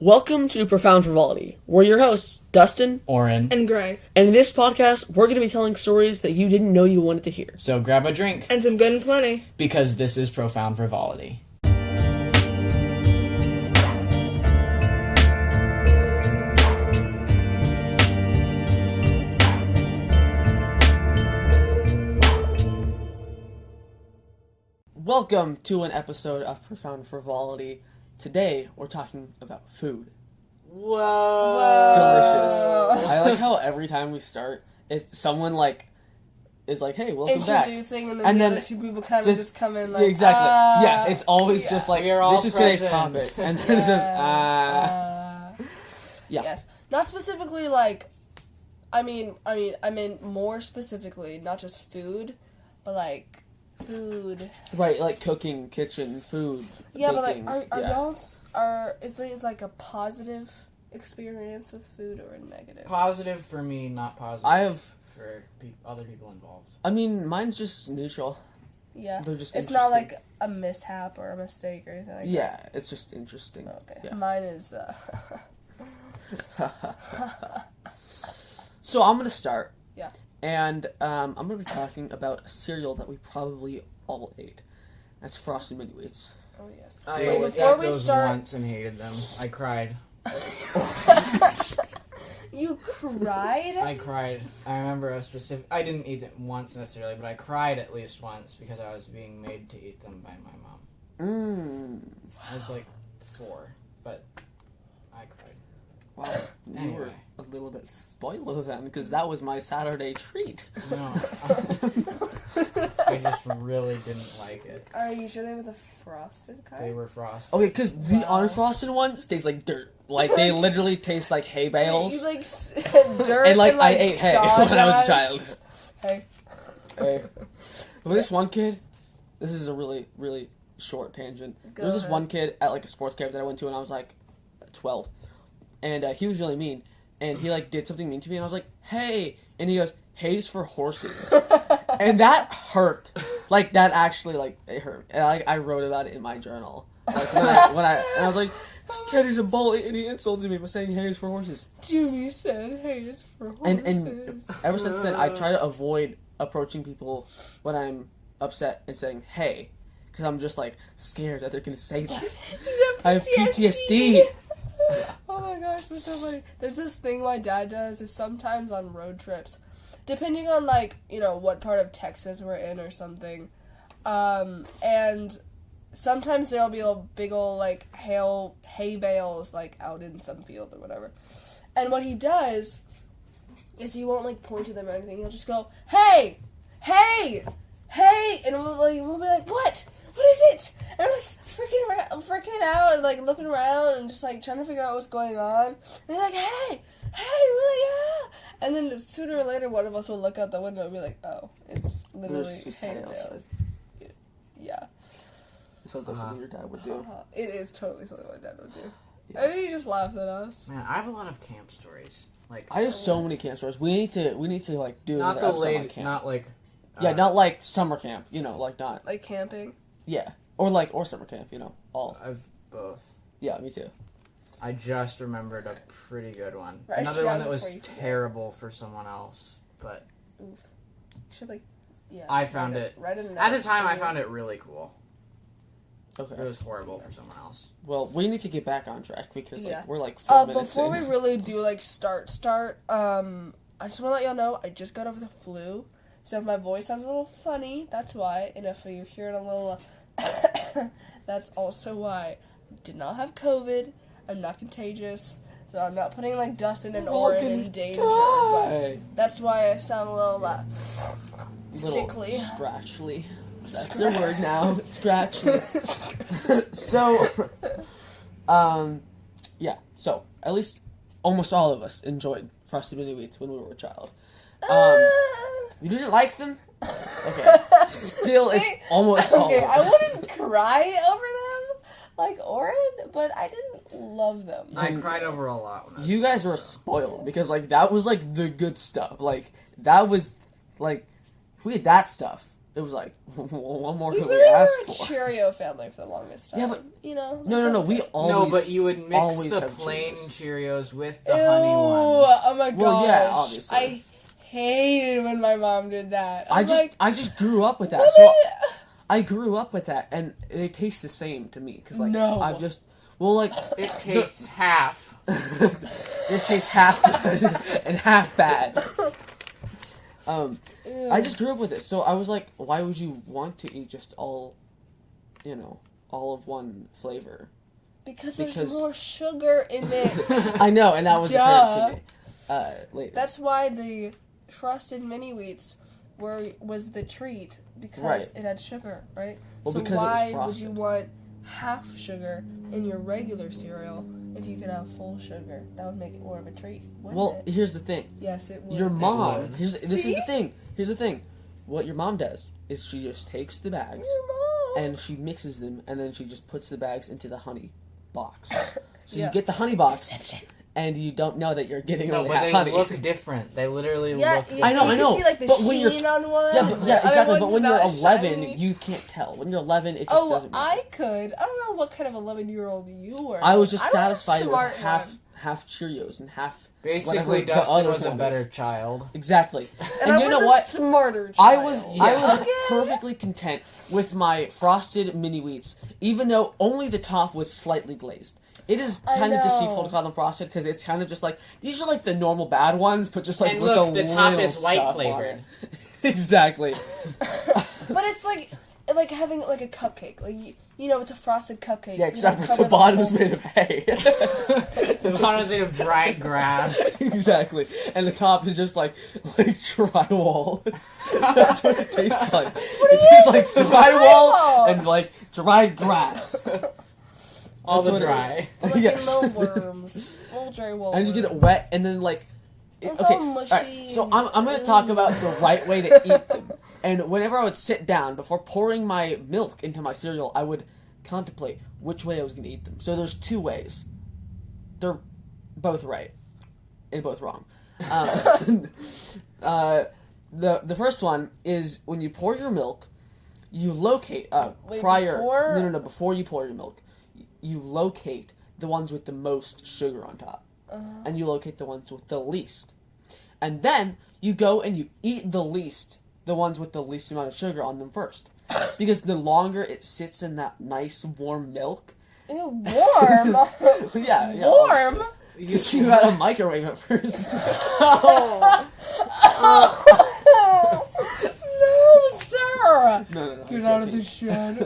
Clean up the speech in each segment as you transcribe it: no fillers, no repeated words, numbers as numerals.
Welcome to Profound Frivolity. We're your hosts, Dustin, Oren. And Gray. and in this podcast, we're going to be telling stories that you didn't know you wanted to hear. So grab a drink, And some good and plenty. because this is Profound Frivolity. Welcome to an episode of Profound Frivolity. Today, we're talking about food. Delicious. I like how every time we start, it's someone is like, "Hey, welcome back." Introducing, and then And the then other two people kind of just come in like, Exactly. Yeah, it's always yeah. just like, We are all "This is today's present." topic," and then it's just, Yeah. Yes. Not specifically like, I mean more specifically, not just food, but like food. Right, like cooking, kitchen, food. Yeah, baking. but like, are yeah. y'all's is it like a positive experience with food or a negative? Positive for me, not positive I have. for other people involved. I mean, mine's just neutral. Yeah. They're just It's not interesting. like a mishap or a mistake or anything like Yeah, it's just interesting. that. Okay. Yeah. Mine is So I'm gonna start. Yeah. And I'm gonna be talking about a cereal that we probably all ate. That's Frosted Mini Wheats. oh yes. I Wait, ate before we those start- once and hated them. I cried. You cried? I cried. I remember a specific. I didn't eat them once necessarily, but I cried at least once because I was being made to eat them by my mom. I was like 4, but I cried. Wow. You were Anyway. a little bit spoiled then, because that was my Saturday treat. No, I just really didn't like it. Are you sure they were the frosted kind? They were frosted. Okay, because the Wow. unfrosted one tastes like dirt. Like, they literally taste like hay bales. You like dirt And, like, I ate hay when I was a sawdust. child. Hey. Hey. Well, this one kid, this is a really, really short tangent. Go There was this ahead. one kid at, like, a sports camp that I went to when I was, like, 12. And he was really mean. And he, like, did something mean to me, and I was like, "Hey!" And he goes, "Hay's for horses." And that hurt. Like, that actually, like, it hurt. And I wrote about it in my journal. Like, and I was like, "This kid is a bully," and he insulted me by saying Hay's for horses. Jimmy said, "Hey, it's for horses." And ever since then, I try to avoid approaching people when I'm upset and saying "Hey," because I'm just like scared that they're gonna say that. I have PTSD. Oh my gosh, that's so funny. There's this thing my dad does is sometimes on road trips, depending on like, you know, what part of Texas we're in or something. And sometimes there'll be a big ol' like hay bales like out in some field or whatever. And what he does is he won't like point to them or anything. He'll just go, "Hey! Hey! Hey!" And we'll be like, "What? What is it?" And we're like freaking out and like looking around and just like trying to figure out what's going on. And they're like, "Hey! Hey!" We're like, "Ah!" And then sooner or later one of us will look out the window and be like, "Oh, it's literally There's just hay hay outside. bales." Yeah. Sounds like something your dad would do. It is totally something my dad would do. Yeah. And he just laughed at us. Man, I have a lot of camp stories. Like I have so many camp stories. We need to like do not another the episode on late, camp. not like Yeah, not like summer camp. You know, like not. Like camping. Yeah, or summer camp. You know, all. I've both. Yeah, me too. I just remembered a pretty good one. Write it Another down one that was before you forget. terrible for someone else, but Should like, yeah. I found it. Right in At the time I found it really cool. It Okay. was horrible for someone else. Well, we need to get back on track because Yeah. we're like 4 minutes Before in. we really do like start, I just want to let y'all know I just got over the flu, so if my voice sounds a little funny, that's why. And if you hear it a little, that's also why. I did not have COVID. I'm not contagious, so I'm not putting like Dustin and We're all Oren gonna in danger. But die. that's why I sound a little Little sickly. scratchly. That's the word now. Scratchly. So, yeah. So at least almost all of us enjoyed Frosted Mini Wheats when we were a child. You didn't like them? Okay. Still, it's almost all Okay, of I us. wouldn't cry over them like Oren, but I didn't love them. I cried over a lot when I was You guys were spoiled because like that was like the good stuff. Like that was like if we had that stuff, it was like, what more We could we really ask were a for? Cheerio family for the longest time. Yeah, but- you know. No. We always. No, but you would mix always the have plain Cheerios. Cheerios with the Ew, honey ones. oh my gosh. Well, yeah, obviously. I hated when my mom did that. I just grew up with that. What So did- I grew up with that, and they taste the same to me. Because, like, No. I've just. Well, like. It tastes half. This tastes half good and half bad. Ew. I just grew up with it, so I was like, why would you want to eat just all of one flavor? Because there's because- more sugar in it. I know, and that was apparent to me later. That's why the frosted mini wheats was the treat, because Right. it had sugar, right? Well, so because it was why would frosted. you want half sugar in your regular cereal if you could have full sugar? That would make it more of a treat, wouldn't Well, it? here's the thing. Yes, it would. Your mom. would. This is See? the thing. Here's the thing. What your mom does is she just takes the bags Your mom. and she mixes them, and then she just puts the bags into the honey box. So Yeah. you get the honey box, Deception. and you don't know that you're getting No, only but half they honey. look different. They literally Yeah, look yeah, I know, you I can know, see like the but when you're- sheen on one. Yeah, but, the yeah, other exactly. But one's when you're not 11, shiny. you can't tell. When you're 11, it just Oh, doesn't matter. I could. I don't know what kind of 11-year-old you were. I was just I a satisfied with smart half one. half Cheerios and half Basically, whatever the Dustin other was a one better is. child. Exactly. And, And I you was know a what? smarter I child. was Okay. perfectly content with my frosted mini wheats, even though only the top was slightly glazed. It is I kind of know. deceitful to call them frosted because it's kind of just like these are like the normal bad ones, but just like And with look, a the top little is white stuff on flavored. it. Exactly. But it's like having like a cupcake. Like you know, it's a frosted cupcake. Yeah, You except don't for cover the bottom is whole- made of hay. The bottom is made of dry grass. Exactly, and the top is just like drywall. That's what it tastes like. It tastes like drywall Drywall. and like dried grass. All That's the what it dry. Like Yes. little worms, little drywall. And you get it worms. wet, and then like, It's okay. all mushy Alright, so and- I'm gonna talk about the right way to eat them. And whenever I would sit down before pouring my milk into my cereal, I would contemplate which way I was gonna eat them. So there's two ways. They're both right and both wrong. The first one is when you pour your milk, you locate Wait, prior. before? No. Before you pour your milk, you locate the ones with the most sugar on top, and you locate the ones with the least, and then you go and you eat the ones with the least amount of sugar on them first, because the longer it sits in that nice warm milk, Ew, warm. yeah, Warm. because you gotta microwave it first. No, sir. No. Get out of the shed.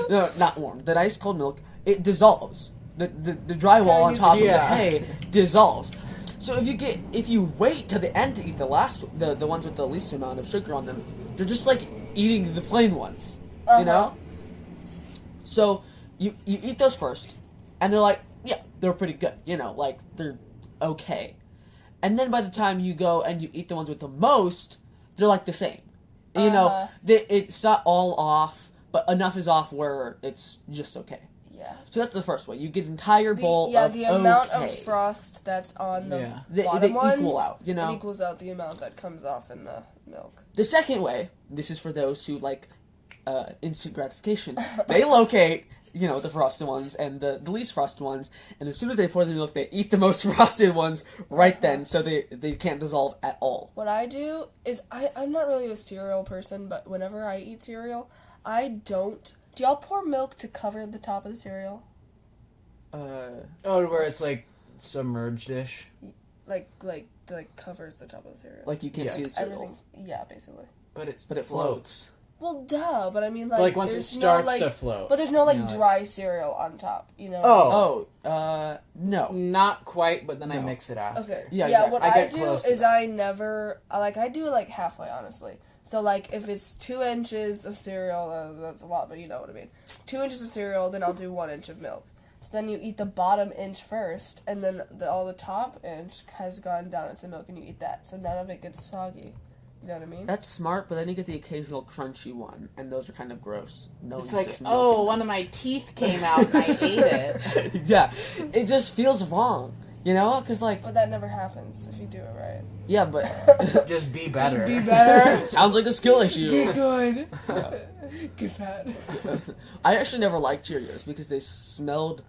No, not warm. The ice cold milk, it dissolves. The drywall Kinda on gets- top of the Yeah. hay dissolves. So if you wait till the end to eat the ones with the least amount of sugar on them, they're just like eating the plain ones. You know? So you eat those first, and they're like, yeah, they're pretty good. You know, like they're okay. And then by the time you go and you eat the ones with the most, they're like the same. You know, it's not all off, but enough is off where it's just okay. Yeah. So that's the first way. You get an entire bowl of the amount okay. of frost that's on the Yeah. They bottom ones, equal out, you know? It equals out the amount that comes off in the milk. The second way, this is for those who like instant gratification. They locate, the frosted ones and the least frosted ones, and as soon as they pour the milk, they eat the most frosted ones right then, so they can't dissolve at all. What I do is I'm not really a cereal person, but whenever I eat cereal, I don't. Do y'all pour milk to cover the top of the cereal? Oh, where it's like submerged-ish. Like covers the top of the cereal. Like you can't Yeah. see the cereal, Everything. Yeah, basically. But but it floats. Well, duh. But I mean, Like once it there's starts no, like, to float. But there's no like You know, like- dry cereal on top. You know. Oh. No. Not quite, but then I No. mix it after. Okay. Yeah, Yeah. exactly. What I I get do close to is that. I do it like halfway, honestly. So like if it's 2 inches of cereal, that's a lot, but you know what I mean. 2 inches of cereal, then I'll do 1 inch of milk. So then you eat the bottom inch first, and then all the top inch has gone down into the milk, and you eat that. So none of it gets soggy. You know what I mean? That's smart, but then you get the occasional crunchy one, and those are kind of gross. No, It's like, oh, one of my teeth came out and I ate it. yeah, it just feels wrong. You know, because like, But that never happens if you do it right. yeah, but Just be better. Be better. sounds like a skill issue. Get good. Yeah. Get fat. I actually never liked Cheerios because they smelled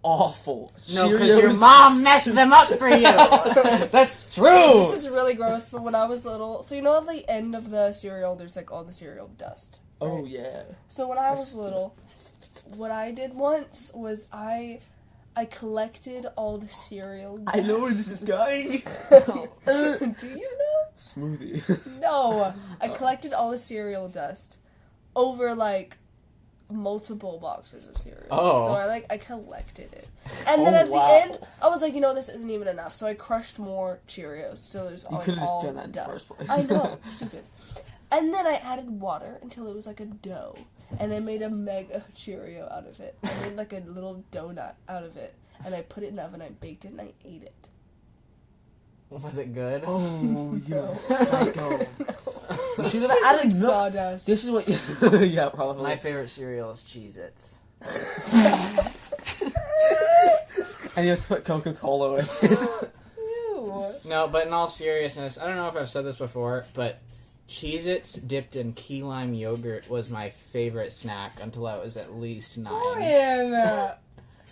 awful. No, because Cheerios- your mom messed them up for you. That's true. This is really gross, but when I was little, so you know at the end of the cereal, there's like all the cereal dust. Oh right? yeah. So when I was little, what I did once was I collected all the cereal. I know where this is going. Do you know? Smoothie. No, I collected all the cereal dust over like multiple boxes of cereal. Oh. So I collected it, and then at the end, I was like, you know, this isn't even enough. So I crushed more Cheerios. So there's You like, could've just all done that in the dust. first place. I know, it's stupid. And then I added water until it was like a dough, and I made a mega Cheerio out of it. I made like a little donut out of it, and I put it in the oven. I baked it and I ate it. Was it good? Oh, you No. psycho. No. You should It have tastes added like milk. sawdust. This is what. Yeah, probably. My favorite cereal is Cheez-Its. And you have to put Coca-Cola in it. Ew. No, but in all seriousness, I don't know if I've said this before, but Cheez-Its dipped in key lime yogurt was my favorite snack until I was at least 9. Brian,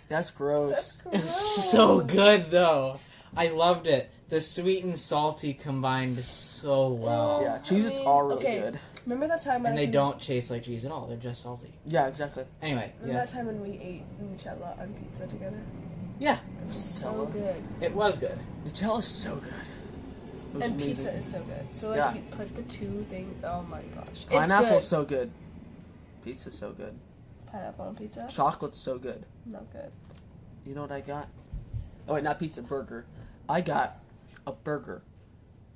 That's gross. that's It gross. was so good, though. I loved it. The sweet and salty combined so well. Yeah, Cheez-Its are really okay. good. Remember that time? And they don't taste like cheese at all. They're just salty. Yeah, exactly. Anyway, Remember yeah. that time when we ate Nutella on pizza together? Yeah, It was so good. it was good. Nutella's so good. It was And amazing. pizza is so good. So like Yeah. you put the two things. Oh my gosh, Pineapple's it's so good. Pizza's so good. good. Pineapple on pizza, Chocolate's so good. not good. You know what I got? Oh wait, not pizza, burger. I got a burger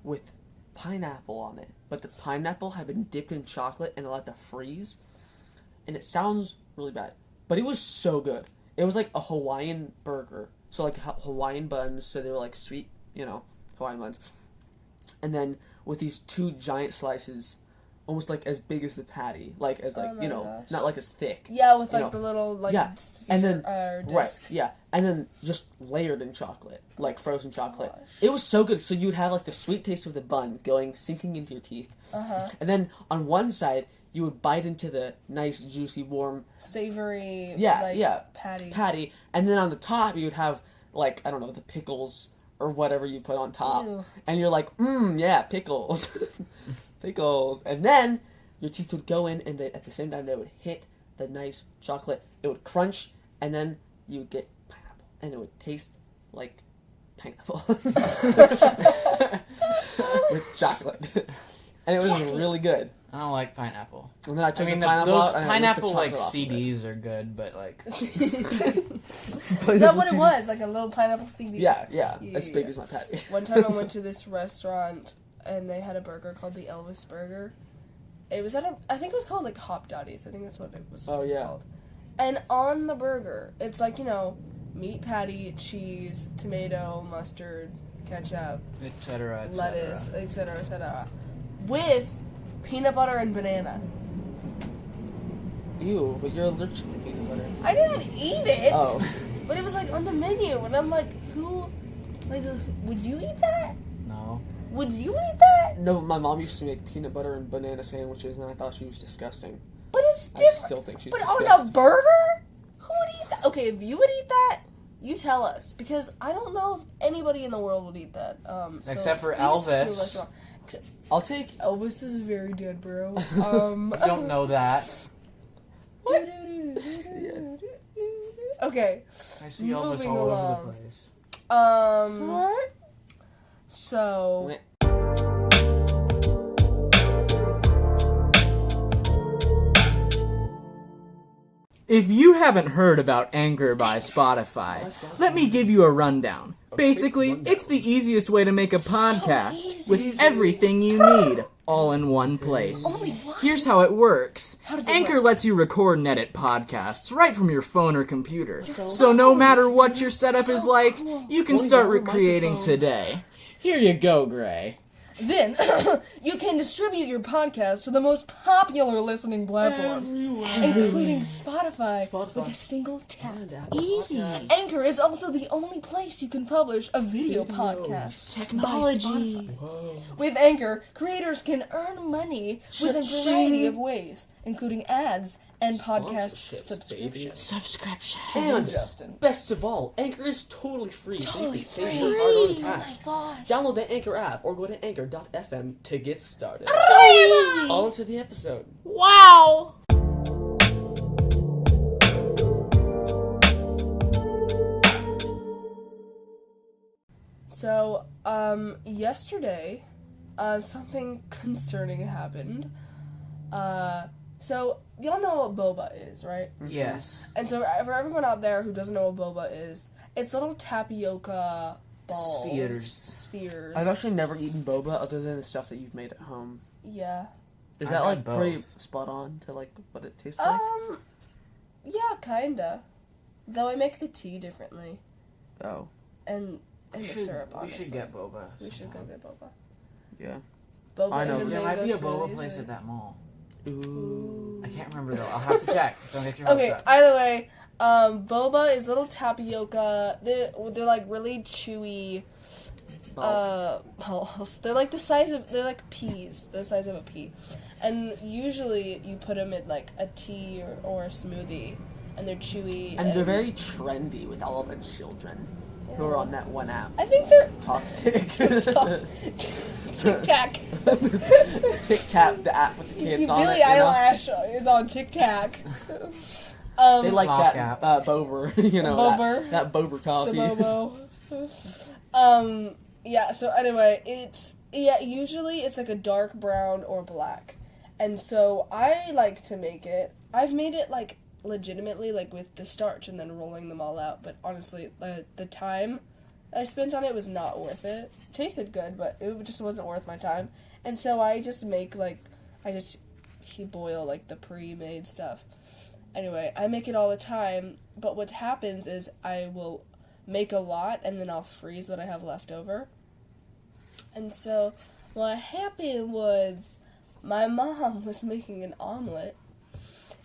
with pineapple on it, but the pineapple had been dipped in chocolate and allowed to freeze. And it sounds really bad, but it was so good. It was like a Hawaiian burger, so like Hawaiian buns, so they were like sweet, you know, Hawaiian buns. And then with these two giant slices, almost like as big as the patty, like as like Oh my you know, gosh. not like as thick. Yeah, with You like know. the little like Yeah, sphere, and then- disc. Right, yeah. And then just layered in chocolate, like frozen chocolate. Gosh. It was so good. So you'd have like the sweet taste of the bun sinking into your teeth. And then on one side, you would bite into the nice, juicy, warm Savory. Yeah, like, yeah. Patty. patty. And then on the top, you would have like, I don't know, the pickles or whatever you put on top. Ew. And you're like, yeah, pickles. Pickles. And then your teeth would go in, and at the same time, they would hit the nice chocolate. It would crunch, and then you would get pineapple. And it would taste like pineapple. With chocolate. And it was really good. I don't like pineapple. And then I I took mean, the pineapple those out, and I licked the pineapple like chocolate off of it. CDs are good, but like Is that what it was? Like a little pineapple CD? Yeah, Yeah, as big yeah. as my patty. One time I went to this restaurant and they had a burger called the Elvis Burger. It was I think it was called like Hop Daddy's. I think that's what it was Oh, yeah. called. And on the burger, it's like, you know, meat patty, cheese, tomato, mustard, ketchup, etc. lettuce, etc., etc. With peanut butter and banana. Ew, but you're allergic to peanut butter. I didn't eat it, Oh. but it was like on the menu, and I'm like, would you eat that? No. Would you eat that? No, my mom used to make peanut butter and banana sandwiches, and I thought she was disgusting. But it's I different. still think she's But disgusting. on a burger? Who would eat that? Okay, if you would eat that, you tell us. Because I don't know if anybody in the world would eat that. So Except for please put Elvis. your restaurant- I'll take... Elvis is very dead, bro. I don't know that. Okay. I see Elvis Moving all along. over the place. So... Wait. If you haven't heard about Anchor by Spotify, let me give you a rundown. Basically, it's the easiest way to make a podcast with everything you need, all in one place. Here's how it works. Anchor lets you record and edit podcasts right from your phone or computer. So no matter what your setup is like, you can start recreating today. Here you go, Gray. Then you can distribute your podcast to the most popular listening platforms, including Spotify, with a single tap. Easy. Anchor is also the only place you can publish a video podcast. Technology. With Anchor, creators can earn money with a variety of ways, including ads and podcast Sponsorships, subscriptions. Subscription. And Justin. best of all, Anchor is totally free. Totally So you can save free. your hard-earned Oh cash. my god. Download the Anchor app or go to anchor.fm to get started. So easy. On to the episode. Wow. So, yesterday, something concerning happened. So, y'all know what boba is, right? Yes. And so, for everyone out there who doesn't know what boba is, it's little tapioca balls. Spheres. I've actually never eaten boba other than the stuff that you've made at home. Yeah. Is I've that had like both. pretty spot on to like what it tastes like? Yeah, kinda. Though I make the tea differently. Oh, And the syrup, We honestly. should get boba. We should go sometime. get boba. yeah. Boba I know. and There might be a mango boba smoothies place are- at that mall. Ooh. I can't remember though. I'll have to check. Don't get your hopes Okay, up. either way, boba is little tapioca. They're like really chewy balls. They're like they're like peas, the size of a pea. And usually you put them in like a tea or a smoothie, and they're chewy. And they're very trendy with all of the children who are on that one app. I think they're Talk Tick. Tic Tac. Tic Tac, the app with the kids on Billie it. You know? Eilish is on Tic Tac. They like Clock that app. bober, you know, Bober. that bober The coffee. Bobo. Yeah, so anyway, usually it's like a dark brown or black. And so I like to make it. I've made it like legitimately like with the starch and then rolling them all out, but honestly, the time I spent on it was not worth it. It tasted good, but it just wasn't worth my time. And so I just make boil like the pre-made stuff. Anyway, I make it all the time, but what happens is I will make a lot and then I'll freeze what I have left over. And so what happened was my mom was making an omelet,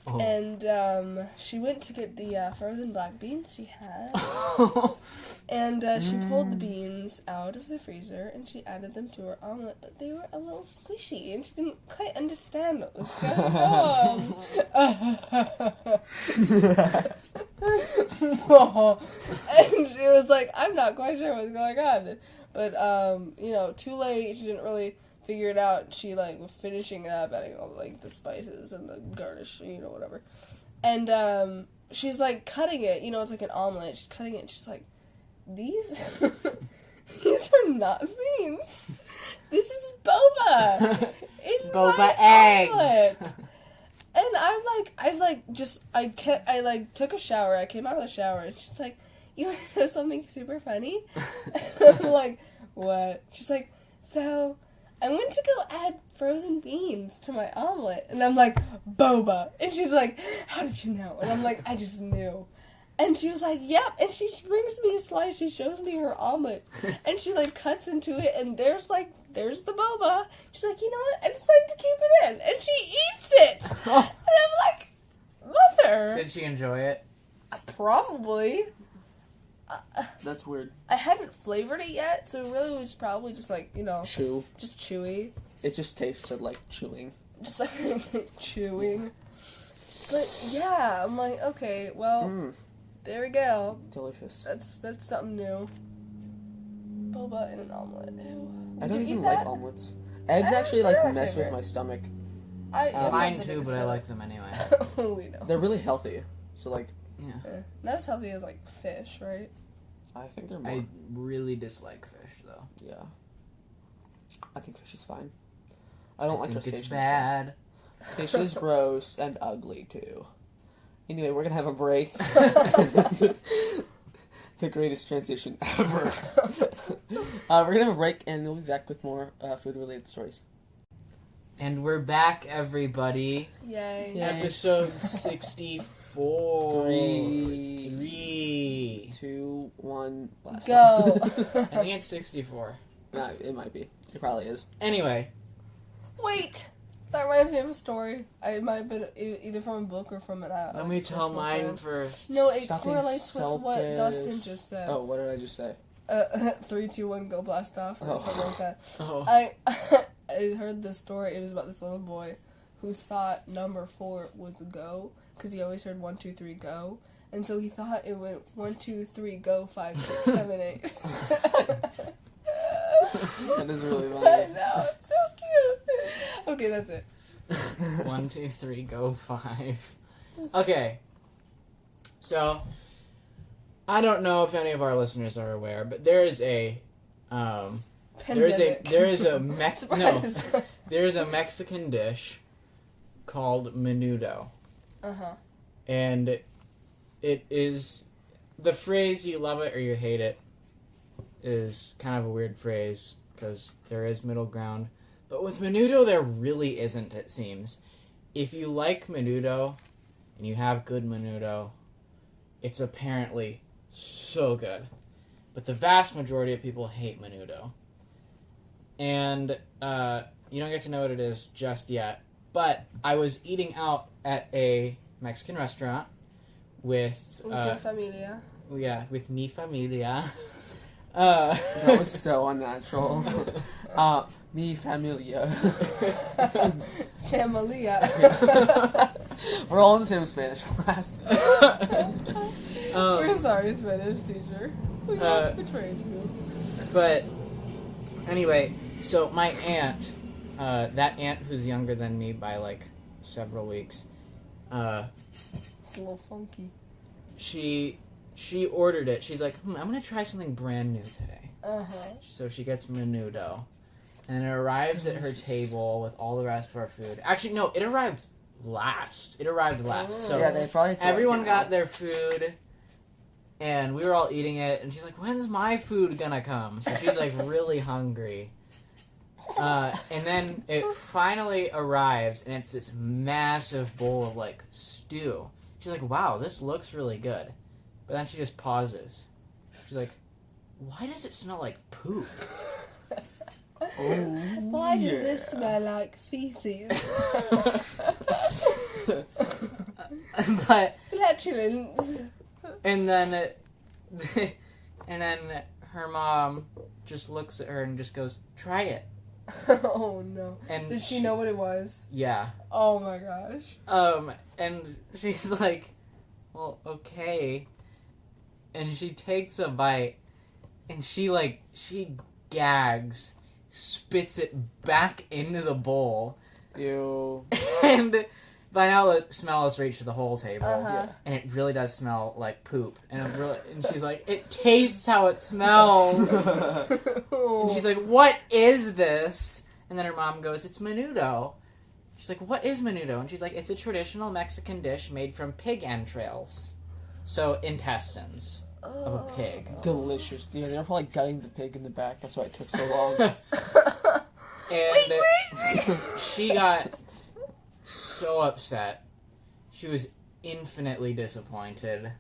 Oh. and she went to get the frozen black beans she had, and she pulled the beans out of the freezer and she added them to her omelet, but they were a little squishy and she didn't quite understand what was going on. And she was like, I'm not quite sure what's going on. But, too late. She didn't really figure it out. She, was finishing it up, adding all, the spices and the garnish, whatever. And, she's, cutting it. It's like an omelet. She's cutting it and she's like, these are not beans. This is boba. In Boba my eggs. omelet. And I took a shower. I came out of the shower and she's like, you want to know something super funny? I'm like, what? She's like, so I went to go add frozen beans to my omelet. And I'm like, boba. And she's like, how did you know? And I'm like, I just knew. And she was like, yep. And she brings me a slice. She shows me her omelet. And she cuts into it and there's the boba. She's like, you know what? I decided to keep it in. And she eats it. And I'm like, mother. Did she enjoy it? Probably. That's weird. I hadn't flavored it yet, so it really was probably just Chew. just chewy. It just tasted like chewing. Just chewing. But yeah, I'm like, okay, well, there we go. Delicious. That's something new. Boba in an omelet. Ew. I Did don't you even eat like that? omelets. Eggs I actually they're my mess with favorite. my stomach. I'm not Mine the too, biggest but I fan. like them anyway. We know. They're really healthy. So Yeah. Not as healthy as fish, right? I think they're more. I really dislike fish though. Yeah. I think fish is fine. I don't like think crustaceans. it's bad. Fish is gross and ugly too. Anyway, we're gonna have a break. The greatest transition ever. We're gonna have a break and we'll be back with more food-related stories. And we're back, everybody. Yay. Yeah. Episode 64. 3, 2, 1, blast. Go. I think it's 64. No, it might be. It probably is. Anyway, Wait, that reminds me of a story. It might have been either from a book or from an. let me tell personal mine friend. first. No, it Stop being correlates with what selfish. Dustin just said. Oh, what did I just say? 3, 2, 1, go blast off, or Oh. something like that. Oh. I heard this story. It was about this little boy who thought number 4 was go because he always heard 1, 2, 3, go, and so he thought it went 1, 2, 3, go, 5, 6, 7, 8. That is really I funny. know, it's so cute. Okay, that's it. 1, 2, 3, go 5. Okay. So, I don't know if any of our listeners are aware, but there is a Pandemic. there is a Surprise. there is a Mexican dish called menudo, Uh-huh. and it is the phrase "you love it or you hate it" is kind of a weird phrase because there is middle ground, but with menudo there really isn't. It seems if you like menudo and you have good menudo, it's apparently so good. But the vast majority of people hate menudo. And you don't get to know what it is just yet. But I was eating out at a Mexican restaurant with With familia. with mi familia. That was so unnatural. Mi familia. Familia. We're all in the same Spanish class. We're sorry, Spanish teacher. We betrayed you. But anyway, so my aunt, that aunt who's younger than me by like several weeks, It's a little funky. she ordered it. She's like, I'm gonna try something brand new today. Uh-huh. So she gets menudo, and it arrives at her table with all the rest of our food. Actually, no, it arrived last. So Yeah, they probably everyone got their food, and we were all eating it, and she's like, when's my food gonna come? So she's like really hungry. And then it finally arrives, and it's this massive bowl of like stew. She's like, wow, this looks really good. But then she just pauses. She's like, why does it smell like poop? Why does this smell like feces? But Flatulence. and then her mom just looks at her and just goes, try it. Oh no. And Did she know what it was? Yeah. Oh my gosh. And she's like, well, okay. And she takes a bite, and she gags, spits it back into the bowl, Ew. and by now the smell has reached the whole table, Uh-huh. and it really does smell like poop. And she's like, it tastes how it smells. And she's like, what is this? And then her mom goes, it's menudo. She's like, what is menudo? And she's like, it's a traditional Mexican dish made from pig entrails. So, intestines of a pig. Delicious. Yeah, they're probably gutting the pig in the back. That's why it took so long. And she got so upset. She was infinitely disappointed.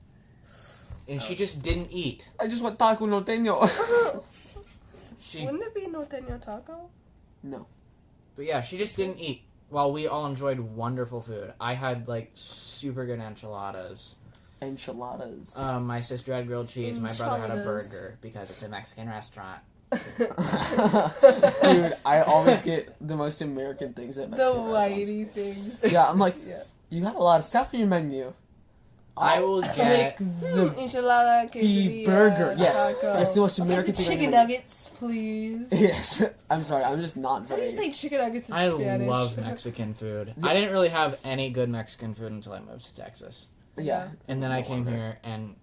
And she just didn't eat. I just want taco norteño. Wouldn't it be norteño taco? No. But yeah, she just didn't eat. While we all enjoyed wonderful food. I had like super good enchiladas. Enchiladas. My sister had grilled cheese. My brother had a Enchiladas. burger because it's a Mexican restaurant. Dude, I always get the most American things at The Mexican restaurants. whitey things. Yeah, I'm like, Yeah. you have a lot of stuff on your menu. I will take get the Enchilada, quesadilla, burger. Yes, taco. that's the most I'll take American the thing. chicken on your menu. nuggets, please. Yes, I'm sorry. I'm just not How do very. you say chicken nuggets in I Spanish? love Mexican food. I didn't really have any good Mexican food until I moved to Texas. Yeah, And then I No came wonder. here, and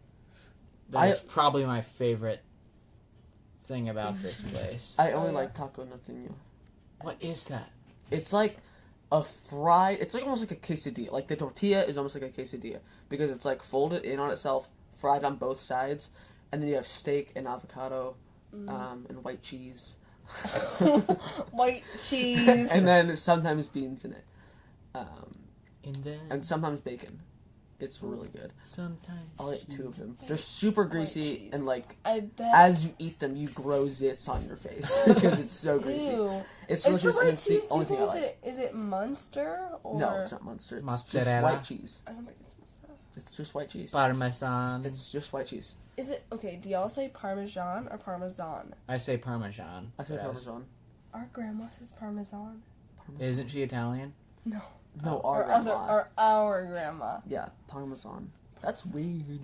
that's probably my favorite thing about this place. I only Oh, yeah. like taco norteño. What is that? It's like a fried. It's like almost like a quesadilla. Like the tortilla is almost like a quesadilla because it's like folded in on itself, fried on both sides, and then you have steak and avocado, and white cheese, White cheese. and then sometimes beans in it, And then and sometimes bacon. It's really good. Sometimes. I'll eat 2 of them. They're super greasy cheese. and like I bet. as you eat them, you grow zits on your face because it's so greasy. Ew. It's Is the delicious, and white it's the cheese, only do you thing I think, like. is it Munster or? No, it's not Munster. It's just Mozzarella. white cheese. I don't think it's Munster. It's just white cheese. Parmesan. It's just white cheese. Is it okay? Do y'all say Parmesan or Parmesan? I say Parmesan. I say but Parmesan. Our grandma says Parmesan. Parmesan. Isn't she Italian? No. No, our grandma. Or our grandma. Yeah, Parmesan. That's weird.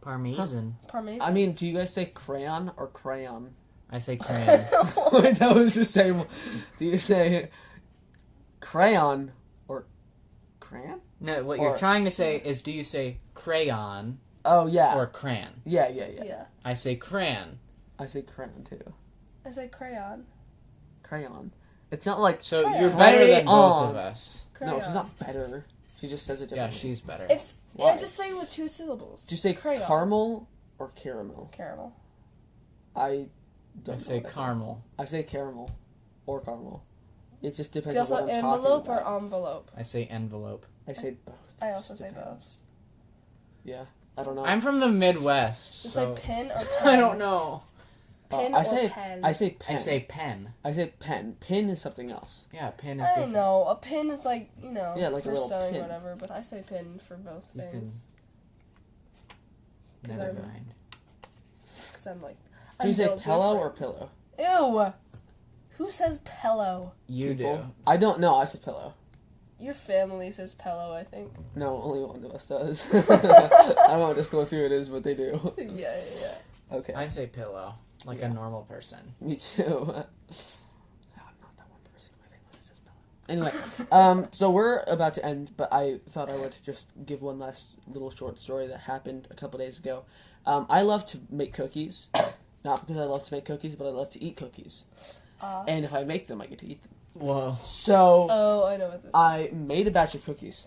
Parmesan. Parmesan. I mean, do you guys say crayon or crayon? I say crayon. Wait, that was the same. Do you say crayon or crayon? No, what Or- you're trying to say is, do you say crayon Oh yeah. or crayon? Yeah. Yeah. I say crayon. I say crayon too. I say crayon. Crayon. It's not like So Crayon. you're better than both Crayon. of us. Crayon. no. She's not better. She just says it Yeah, differently. she's better. It's Why? yeah. Just say it with 2 syllables. Do you say crayon? caramel or caramel? Caramel. I I don't say know. caramel. I say caramel or caramel. It just Do depends you on what also I'm envelope talking about. or envelope? I say envelope. I say both. I It also just say depends. Yeah, I don't know. I'm from the Midwest. Just so like pin or pen. I don't know. Pin I or say pen. I say pen. I say pen. I say pen. Pin is something else. Yeah, pen is I different. know a pin is like Yeah, like a for little sewing pin. whatever, but I say pin for both You can. things. 'Cause Never I'm- mind. Because I'm like. Do you say built pillow or different. pillow? Ew. Who says pillow? You People? do. I don't know. I say pillow. Your family says pillow, I think. No, only one of us does. I won't disclose who it is, but they do. Yeah. Okay. I say pillow, like Yeah. a normal person. Me too. I'm not that one person. I think one says pillow. Anyway, so we're about to end, but I thought I would just give one last little short story that happened a couple days ago. I love to make cookies. Not because I love to make cookies, but I love to eat cookies. And if I make them, I get to eat them. Whoa. So Oh, I know what this I made a batch of cookies.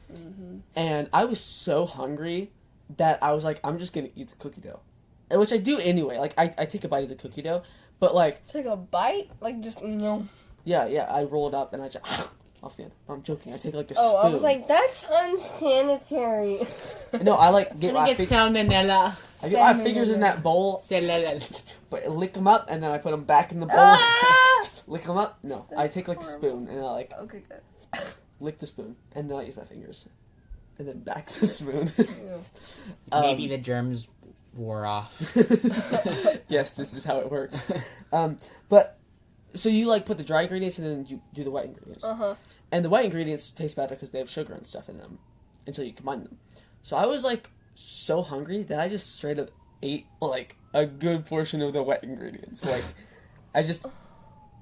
is. Mm-hmm. And I was so hungry that I was like, I'm just going to eat the cookie dough. Which I do anyway. Like, I take a bite of the cookie dough. But, like, Take a bite? Like, just, no. yeah, I roll it up and I just... off the end. I'm joking. I take, like, a Oh, spoon. I was like, that's unsanitary. No, I, like, get my, salmonella. I get my fingers in that bowl, but lick them up, and then I put them back in the bowl. Ah! Lick them up? No. I That's take, like, a horrible. spoon, and I, like, Okay, good. lick the spoon, and then I use my fingers. And then back to the spoon. Ew. Maybe the germs wore off. Yes, this is how it works. But so you like put the dry ingredients and then you do the wet ingredients, Uh-huh. and the wet ingredients taste better because they have sugar and stuff in them until you combine them. So I was like so hungry that I just straight up ate like a good portion of the wet ingredients. Like I just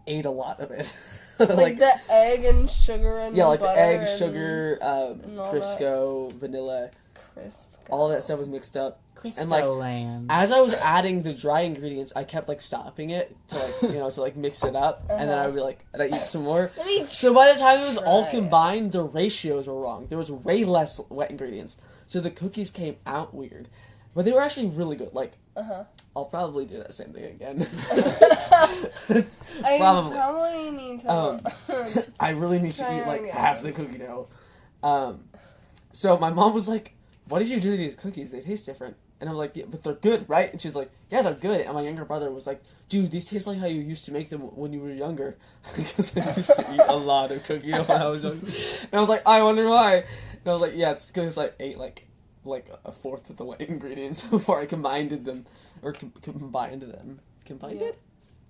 ate a lot of it. Like the egg and sugar and yeah, like the butter egg, and sugar, and all Crisco, vanilla, Crisco. all that stuff was mixed up. And like, land. As I was adding the dry ingredients, I kept like stopping it to like to like mix it up, and then I would be like, and I eat some more. Let me So by the time it was all try it. combined, the ratios were wrong. There was way less wet ingredients, so the cookies came out weird, but they were actually really good. Like Uh-huh. I'll probably do that same thing again. I Probably. probably need to. I really need to Try eat it like again. half the cookie dough. So my mom was like, "What did you do to these cookies? They taste different." And I'm like, "Yeah, but they're good, right?" And she's like, "Yeah, they're good." And my younger brother was like, "Dude, these taste like how you used to make them when you were younger." Because I used to eat a lot of cookie dough when I was younger. And I was like, "I wonder why." And I was like, "Yeah, it's because I ate like a fourth of the wet ingredients before I combined them, or combined them, combined Yeah. it,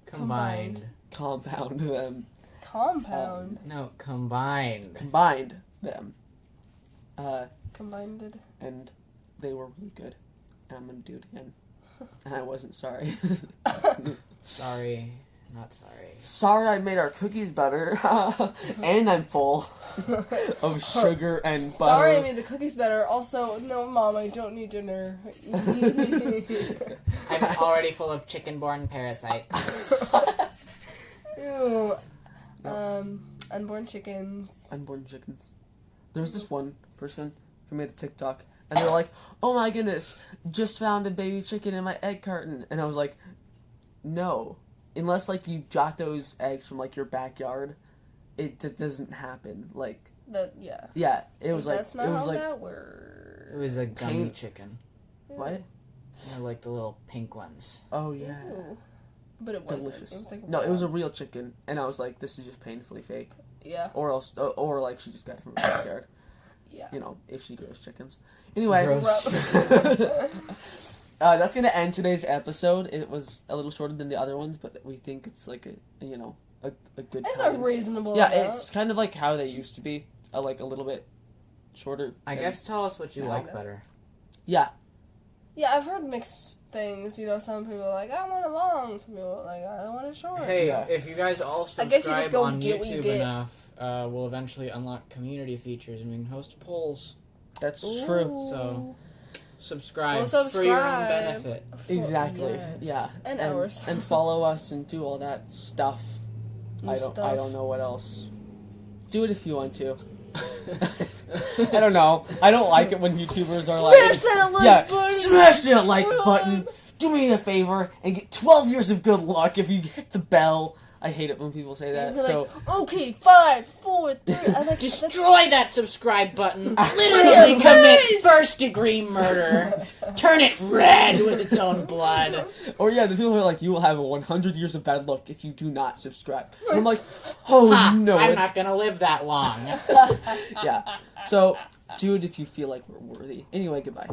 Combined. compound them, Compound. No, combined. combined them." Combined. And they were really good. And I'm gonna do it again. And I wasn't sorry. Sorry. Not sorry. Sorry I made our cookies better. And I'm full of sugar and butter. Sorry, I made the cookies better. Also, no, Mom, I don't need dinner. I'm already full of chicken-borne parasite. Ew. Unborn chicken. Unborn chickens. There was this one person who made a TikTok, and they were like, "Oh my goodness, just found a baby chicken in my egg carton." And I was like, no. Unless, like, you got those eggs from, like, your backyard, it doesn't happen. Like, Yeah. Yeah, it was like That's not it was how like that works. It was a gummy Pain- chicken. what? They're like the little pink ones. Oh yeah, Ew. But it wasn't. delicious. It was like No, it was a raw. real chicken, and I was like, this is just painfully fake, Yeah. or else, or like she just got it from her backyard. Yeah. You know, if she grows chickens. Anyway, Gross. that's gonna end today's episode. It was a little shorter than the other ones, but we think it's like a good. It's a time. reasonable Yeah, amount. it's kind of like how they used to be, like a little bit shorter. I than- guess tell us what you Yeah. like better. Yeah, Yeah, I've heard mixed things. You know, some people are like, I want it long. Some people are like, I want it short. Hey, Yeah. if you guys all I subscribe guess you just go on get what you YouTube get. enough, we'll eventually unlock community features and we can host polls. that's Ooh. true. So, subscribe Go for your own subscribe. benefit. Exactly. Yes. Yeah, And ours. and follow us and do all that stuff. I Stuff. don't know what else. Do it if you want to. I don't know. I don't like it when YouTubers are like, Smash that like yeah, button. smash that like button. Do me a favor and get 12 years of good luck if you hit the bell. I hate it when people say that. And be So like, okay, 5, 4, 3. I'm like, Destroy that subscribe button. Literally Literally commit first degree murder. Turn it red with its own blood. or yeah, the people who are like, you will have 100 years of bad luck if you do not subscribe. And I'm like, oh Ha, no. I'm not gonna live that long. Yeah. So do it if you feel like we're worthy. Anyway, goodbye.